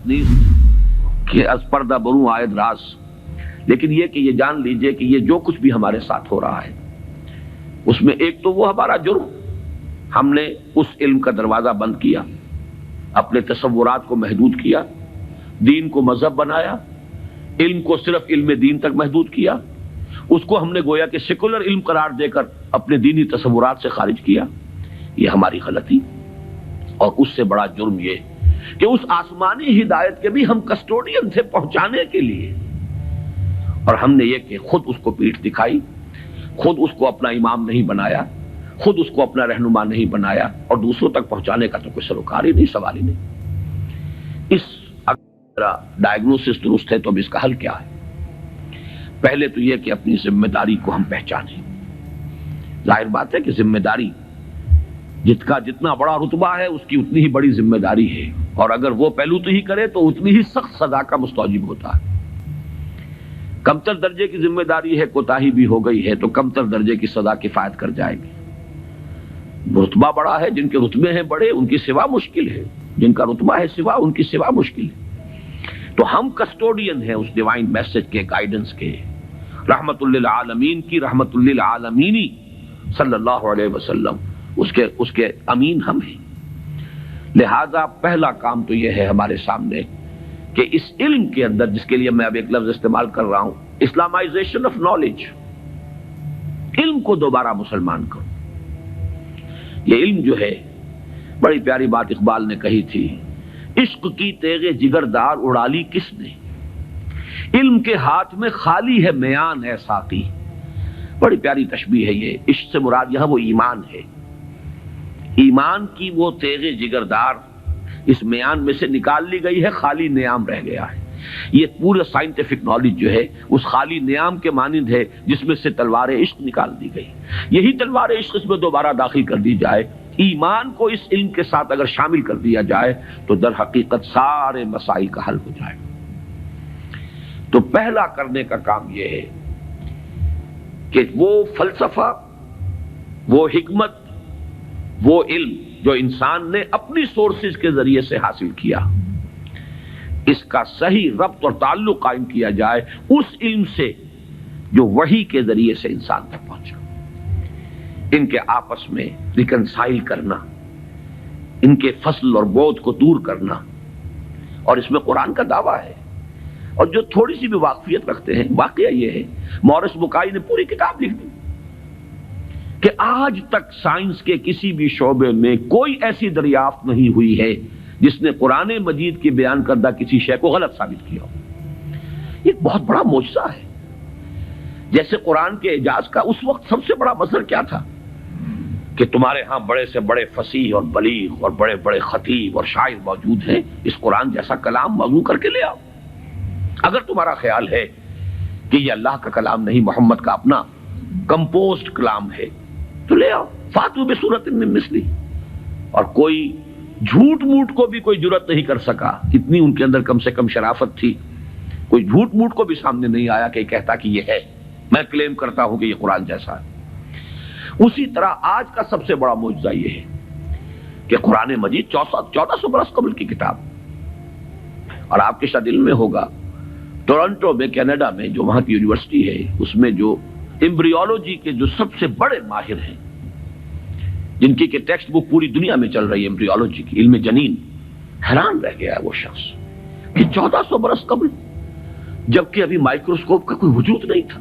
نیست کہ از پردہ بروں آید راز، لیکن یہ کہ یہ جان لیجئے کہ یہ جو کچھ بھی ہمارے ساتھ ہو رہا ہے اس میں ایک تو وہ ہمارا جرم، ہم نے اس علم کا دروازہ بند کیا، اپنے تصورات کو محدود کیا، دین کو مذہب بنایا، علم کو صرف علم دین تک محدود کیا، اس کو ہم نے گویا کہ سیکولر علم قرار دے کر اپنے دینی تصورات سے خارج کیا۔ یہ ہماری غلطی، اور اس سے بڑا جرم یہ کہ اس آسمانی ہدایت کے بھی ہم کسٹوڈین تھے پہنچانے کے لیے، اور ہم نے یہ کہ خود اس کو پیٹھ دکھائی، خود اس کو اپنا امام نہیں بنایا، خود اس کو اپنا رہنما نہیں بنایا، اور دوسروں تک پہنچانے کا تو کوئی سروکار ہی نہیں، سوال ہی نہیں۔ اس اگر ڈائگنوسس درست ہے تو اب اس کا حل کیا ہے؟ پہلے تو یہ کہ اپنی ذمہ داری کو ہم پہچانیں۔ ظاہر بات ہے کہ ذمہ داری جتنا بڑا رتبہ ہے اس کی اتنی ہی بڑی ذمہ داری ہے، اور اگر وہ پہلو تو ہی کرے تو اتنی ہی سخت سزا کا مستوجب ہوتا ہے۔ کمتر درجے کی ذمہ داری ہے، کوتاہی بھی ہو گئی ہے تو کمتر درجے کی سزا کفایت کر جائے گی۔ رتبہ بڑا ہے، جن کے رتبے ہیں بڑے ان کی سوا مشکل ہے، جن کا رتبہ ہے سوا ان کی سوا مشکل ہے۔ تو ہم کسٹوڈین ہیں اس ڈیوائن میسج کے، گائیڈنس کے، رحمت للعالمین کی رحمت للعالمینی صلی اللہ علیہ وسلم، اس کے امین ہم ہیں۔ لہذا پہلا کام تو یہ ہے ہمارے سامنے کہ اس علم کے اندر، جس کے لیے میں اب ایک لفظ استعمال کر رہا ہوں، اسلامائزیشن آف نالج، علم کو دوبارہ مسلمان کرو۔ یہ علم جو ہے، بڑی پیاری بات اقبال نے کہی تھی، عشق کی تیغ جگردار اڑا لی کس نے، علم کے ہاتھ میں خالی ہے میان ہے ساقی۔ بڑی پیاری تشبیہ ہے یہ۔ عشق سے مراد یہاں وہ ایمان ہے، ایمان کی وہ تیغ جگردار اس میان میں سے نکال لی گئی ہے، خالی نیام رہ گیا ہے۔ یہ پورا سائنٹیفک نالج جو ہے اس خالی نیام کے مانند ہے جس میں سے تلوار عشق نکال دی گئی۔ یہی تلوار عشق اس میں دوبارہ داخل کر دی جائے، ایمان کو اس علم کے ساتھ اگر شامل کر دیا جائے تو در حقیقت سارے مسائل کا حل ہو جائے۔ تو پہلا کرنے کا کام یہ ہے کہ وہ فلسفہ، وہ حکمت، وہ علم جو انسان نے اپنی سورسز کے ذریعے سے حاصل کیا، اس کا صحیح ربط اور تعلق قائم کیا جائے اس علم سے جو وحی کے ذریعے سے انسان تک پہنچا۔ ان کے آپس میں ریکنسائل کرنا، ان کے فصل اور بود کو دور کرنا، اور اس میں قرآن کا دعویٰ ہے۔ اور جو تھوڑی سی بھی واقفیت رکھتے ہیں، واقعہ یہ ہے مورس بکائی نے پوری کتاب لکھ دی کہ آج تک سائنس کے کسی بھی شعبے میں کوئی ایسی دریافت نہیں ہوئی ہے جس نے قرآن مجید کی بیان کردہ کسی شے کو غلط ثابت کیا ہو۔ یہ ایک بہت بڑا معجزہ ہے۔ جیسے قرآن کے اعجاز کا اس وقت سب سے بڑا مظہر کیا تھا کہ تمہارے ہاں بڑے سے بڑے فصیح اور بلیغ اور بڑے بڑے خطیب اور شاعر موجود ہیں، اس قرآن جیسا کلام موضوع کر کے لے آؤ۔ اگر تمہارا خیال ہے کہ یہ اللہ کا کلام نہیں، محمد کا اپنا کمپوزڈ کلام ہے، تو لے آؤ، فاتو بسورۃ من مثلہ۔ اور کوئی جھوٹ موٹ کو بھی کوئی جرت نہیں کر سکا، اتنی ان کے اندر کم سے کم شرافت تھی، کوئی جھوٹ موٹ کو بھی سامنے نہیں آیا کہ کہتا کہ یہ ہے، میں کلیم کرتا ہوں کہ یہ قرآن جیسا ہے۔ اسی طرح آج کا سب سے بڑا معجزہ یہ ہے کہ قرآن مجید 1400 برس قبل کی کتاب، اور آپ کے شاید علم میں ہوگا ٹورنٹو میں، کینیڈا میں، جو وہاں کی یونیورسٹی ہے، اس میں جو ایمبریولوجی کے جو سب سے بڑے ماہر ہیں، جن کی کہ ٹیکسٹ بک پوری دنیا میں چل رہی ہے ایمبریولوجی کی، علم جنین، حیران رہ گیا ہے وہ شخص کہ 1400 برس قبل، جبکہ ابھی مائکروسکوپ کا کوئی وجود نہیں تھا،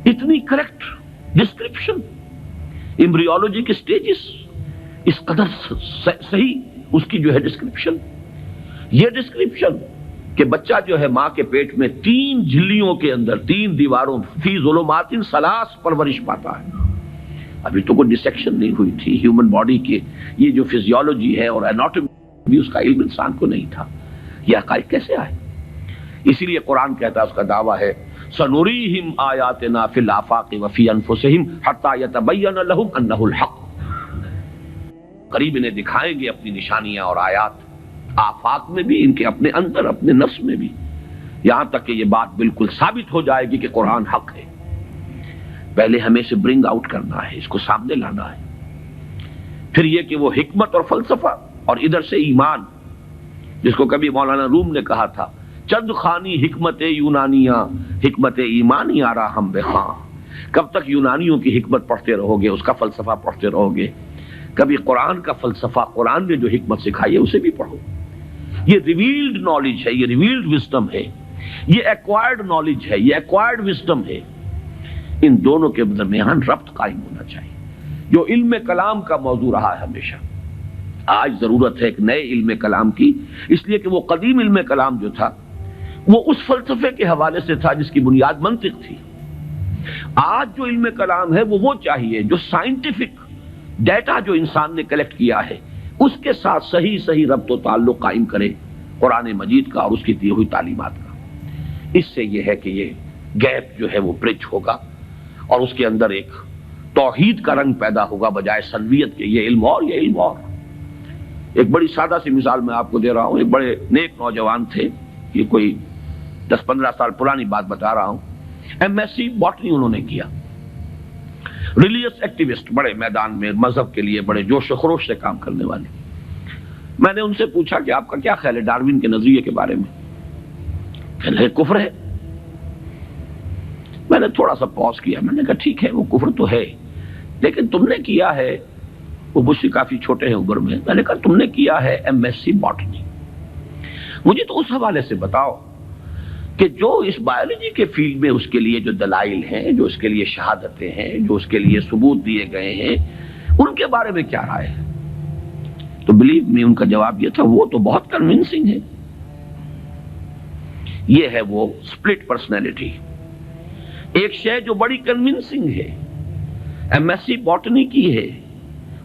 اتنی کریکٹ ڈسکرپشن ایمبریولوجی کے سٹیجز، اس قدر صحیح اس کی جو ہے ڈسکرپشن، یہ ڈسکرپشن کہ بچہ جو ہے ماں کے پیٹ میں 3 جھلیوں کے اندر 3 دیواروں فی ظلمات ثلاث پرورش پاتا ہے۔ ابھی تو کوئی ڈسیکشن نہیں ہوئی تھی ہیومن باڈی کے، یہ جو فزیولوجی ہے اور اناٹومی بھی اس کا علم انسان کو نہیں تھا۔ یہ حقائق کیسے آئے؟ اسی لیے قرآن کہتا ہے، اس کا دعویٰ ہے سنوریہم آیاتنا فی الآفاق وفی انفسہم حتی یتبین لہم انہ الحق، قریب انہیں دکھائیں گے اپنی نشانیاں اور آیات، آفاق میں بھی، ان کے اپنے اندر، اپنے نفس میں بھی، یہاں تک کہ یہ بات بالکل ثابت ہو جائے گی کہ قرآن حق ہے۔ پہلے ہمیں اسے برنگ آؤٹ کرنا ہے، اس کو سامنے لانا ہے۔ پھر یہ کہ وہ حکمت اور فلسفہ، اور ادھر سے ایمان، جس کو کبھی مولانا روم نے کہا تھا چند خانی حکمت یونانیاں حکمت ایمانی آرا ہم بے خاں. کب تک یونانیوں کی حکمت پڑھتے رہو گے، اس کا فلسفہ پڑھتے رہو گے؟ کبھی قرآن کا فلسفہ، قرآن نے جو حکمت سکھائی ہے اسے بھی پڑھو. یہ ریویلڈ نالج ہے، یہ ریویلڈ وزڈم ہے، یہ ایکوائرڈ نالج ہے، یہ ایکوائرڈ وزڈم ہے. ان دونوں کے درمیان ربط قائم ہونا چاہیے، جو علم کلام کا موضوع رہا ہے ہمیشہ. آج ضرورت ہے ایک نئے علم کلام کی، اس لیے کہ وہ قدیم علم کلام جو تھا وہ اس فلسفے کے حوالے سے تھا جس کی بنیاد منطق تھی. آج جو علم کلام ہے وہ چاہیے جو سائنٹیفک ڈیٹا جو انسان نے کلیکٹ کیا ہے اس کے ساتھ صحیح ربط و تعلق قائم کرے قرآن مجید کا اور اس کی دی ہوئی تعلیمات کا. اس سے یہ ہے کہ یہ گیپ جو ہے وہ برج ہوگا اور اس کے اندر ایک توحید کا رنگ پیدا ہوگا بجائے سنویت کے، یہ علم اور یہ علم اور. ایک بڑی سادہ سی مثال میں آپ کو دے رہا ہوں. ایک بڑے نیک نوجوان تھے، یہ کوئی 10-15 سال پرانی بات بتا رہا ہوں. ایم ایس سی باٹنی انہوں نے کیا. ریلیجس ایکٹیوسٹ، بڑے میدان میں مذہب کے لیے بڑے جوش و خروش سے کام کرنے والے. میں نے ان سے پوچھا کہ آپ کا کیا خیال ہے ڈاروین کے نظریے کے بارے میں؟ کہنے لگے کفر ہے. میں نے تھوڑا سا پاز کیا، میں نے کہا ٹھیک ہے وہ کفر تو ہے، لیکن تم نے کیا ہے، وہ مجھ سے کافی چھوٹے ہیں عمر میں، میں نے کہا تم نے کیا ہے ایم ایس سی باٹنی، مجھے تو اس حوالے سے بتاؤ کہ جو اس بایولوجی کے فیلڈ میں اس کے لیے جو دلائل ہیں، جو اس کے لیے شہادتیں ہیں، جو اس کے لیے ثبوت دیے گئے ہیں، ان کے بارے میں کیا رائے ہے؟ تو بلیو می ان کا جواب یہ تھا وہ تو بہت کنونسنگ ہے. یہ ہے وہ سپلٹ پرسنالٹی. ایک شے جو بڑی کنونسنگ ہے، ایم ایس سی باٹنی کی ہے،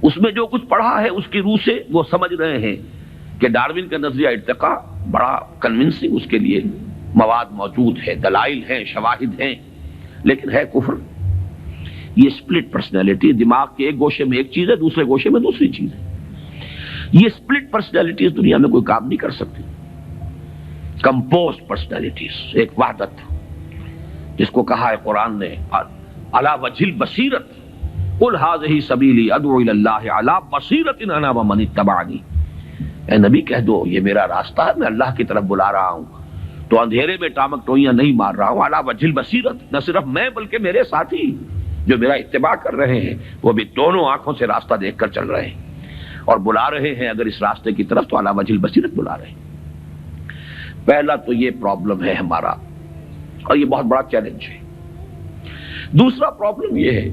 اس میں جو کچھ پڑھا ہے اس کی روح سے وہ سمجھ رہے ہیں کہ ڈاروین کا نظریہ ارتقاء بڑا کنونسنگ، اس کے لیے مواد موجود ہے، دلائل ہیں، شواہد ہیں، لیکن ہے کفر. یہ سپلٹ پرسنالٹی، دماغ کے ایک گوشے میں ایک چیز ہے، دوسرے گوشے میں دوسری چیز ہے. یہ سپلٹ پرسنالٹیز دنیا میں کوئی کام نہیں کر سکتی. کمپوز پرسنالٹیز، ایک وحدت جس کو کہا ہے قرآن نے علی وجہ البصیرت قل ھذہ سبیلی ادعو الی اللہ علی بصیرۃ انا ومن اتبعنی. اے نبی کہہ دو یہ میرا راستہ ہے، میں اللہ کی طرف بلا رہا ہوں، تو اندھیرے میں ٹامک ٹوئیاں نہیں مار رہا ہوں. علی وجہ البصیرت، نہ صرف میں بلکہ میرے ساتھی جو میرا اتباع کر رہے ہیں وہ بھی دونوں آنکھوں سے راستہ دیکھ کر چل رہے ہیں اور بلا رہے ہیں اگر اس راستے کی طرف تو علی وجہ البصیرت بلا رہے ہیں. پہلا تو یہ پرابلم ہے ہمارا اور یہ بہت بڑا چیلنج ہے. دوسرا پرابلم یہ ہے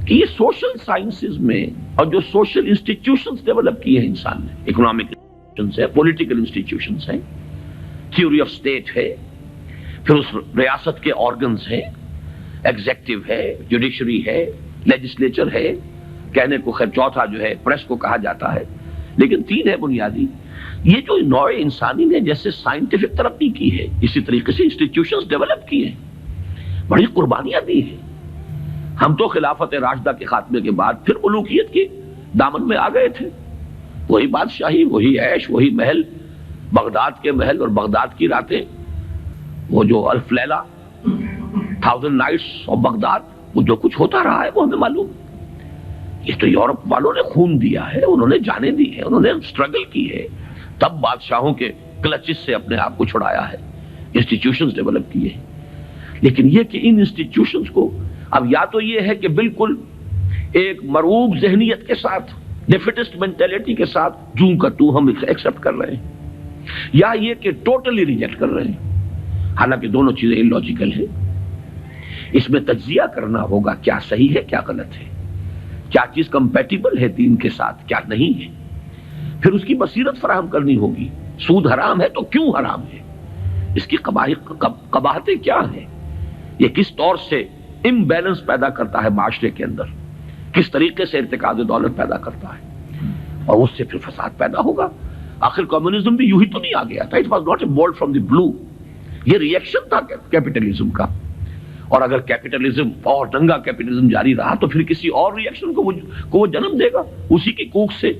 کہ یہ سوشل سائنسز میں اور جو سوشل انسٹیٹیوشنز ڈیولپ کیے ہیں انسان نے، اکنامک انسٹیٹیوشنز ہیں، پولیٹیکل انسٹیٹیوشنز ہیں، تھیوری آف اسٹیٹ ہے، پھر اس ریاست کے آرگنز ہیں، ایگزیکٹو ہے، جوڈیشری ہے، لیجسلیچر ہے، کہنے کو خیر چوتھا جو ہے پریس کو کہا جاتا ہے، لیکن تین ہے بنیادی. یہ جو نوع انسانی نے جیسے سائنٹیفک ترقی کی ہے اسی طریقے سے انسٹیٹیوشنز ڈیولپ کیے ہیں، بڑی قربانیاں دی ہیں. ہم تو خلافت راشدہ کے خاتمے کے بعد پھر ملوکیت کے دامن میں آ گئے تھے. وہی بادشاہی، وہی عیش، وہی محل، بغداد کے محل اور بغداد کی راتیں، وہ جو الف لیلہ، 1000 نائٹس آف بغداد، وہ جو کچھ ہوتا رہا ہے وہ ہمیں معلوم. یہ تو یورپ والوں نے خون دیا ہے، انہوں نے جانیں دی ہیں، انہوں نے سٹرگل کی ہے، تب بادشاہوں کے کلچز سے اپنے آپ کو چھڑایا ہے، انسٹیٹیوشنز ڈیولپ کیے ہیں. لیکن یہ کہ ان انسٹیٹیوشنز کو اب یا تو یہ ہے کہ بالکل ایک مرعوب ذہنیت کے ساتھ، ڈیفیٹسٹ مینٹیلٹی کے ساتھ جوں کا تو ہم ایکسپٹ کر رہے ہیں، یا یہ کہ ٹوٹلی ریجیکٹ کر رہے ہیں. حالانکہ دونوں چیزیں اللاجیکل ہیں. اس میں تجزیہ کرنا ہوگا کیا صحیح ہے کیا غلط ہے، کیا چیز کمپیٹیبل ہے دین کے ساتھ کیا نہیں ہے. پھر اس کی بصیرت فراہم کرنی ہوگی. سود حرام ہے تو کیوں حرام ہے، اس کی قباحتیں کیا ہیں، یہ کس طور سے امبیلنس پیدا کرتا ہے معاشرے کے اندر، کس طریقے سے ارتکاز دولت پیدا کرتا ہے، اور اس سے پھر فساد پیدا ہوگا. آخر کمیونزم بھی یوں ہی تو نہیں آ گیا تھا. It was not a bolt from the blue. یہ ریئیکشن تھا کیپٹلزم کا، اور اگر کیپٹلزم اور دنگا کیپٹلزم جاری رہا تو پھر کسی اور ریئیکشن کو وہ جنم دے گا. اسی کی کوکھ سے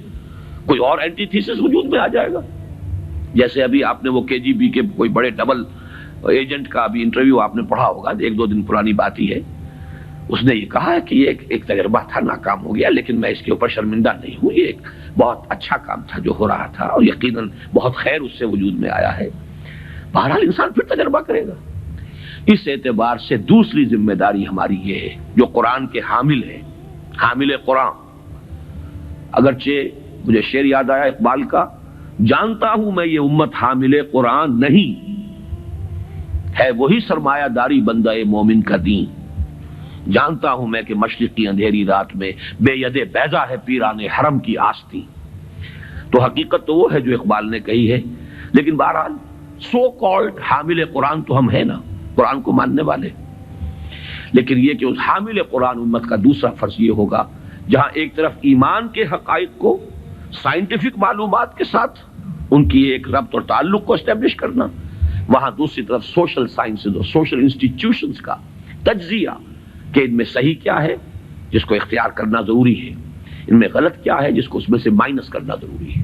کوئی اور اینٹی تھیسس وجود میں آ جائے گا. جیسے ابھی آپ نے وہ کے جی بی کے کوئی بڑے ڈبل ایجنٹ کا ابھی انٹرویو آپ نے پڑھا ہوگا، 1-2 دن پرانی بات ہی ہے. اس نے یہ کہا ہے کہ یہ ایک تجربہ تھا، ناکام ہو گیا، لیکن میں اس کے اوپر شرمندہ نہیں ہوں. یہ ایک بہت اچھا کام تھا جو ہو رہا تھا، اور یقیناً بہت خیر اس سے وجود میں آیا ہے۔ بہرحال انسان پھر تجربہ کرے گا۔ اس اعتبار سے دوسری ذمہ داری ہماری یہ ہے، جو قرآن کے حامل ہے، حامل قرآن، اگرچہ مجھے شعر یاد آیا اقبال کا، جانتا ہوں میں یہ امت حامل قرآن نہیں، ہے وہی سرمایہ داری بندہ مومن کا دین، جانتا ہوں میں کہ مشرق کی اندھیری رات میں بے ید بیضا ہے پیران حرم کی آستی۔ تو حقیقت تو وہ ہے جو اقبال نے کہی ہے، لیکن بہرحال سو کالڈ حامل قرآن تو ہم ہیں نا، قرآن کو ماننے والے۔ لیکن یہ کہ اس حامل قرآن امت کا دوسرا فرض یہ ہوگا، جہاں ایک طرف ایمان کے حقائق کو سائنٹیفک معلومات کے ساتھ ان کی ایک ربط اور تعلق کو اسٹیبلش کرنا، وہاں دوسری طرف سوشل سائنسز اور سوشل انسٹیٹیوشنز کا تجزیہ کہ ان میں صحیح کیا ہے جس کو اختیار کرنا ضروری ہے، ان میں غلط کیا ہے جس کو اس میں سے مائنس کرنا ضروری ہے۔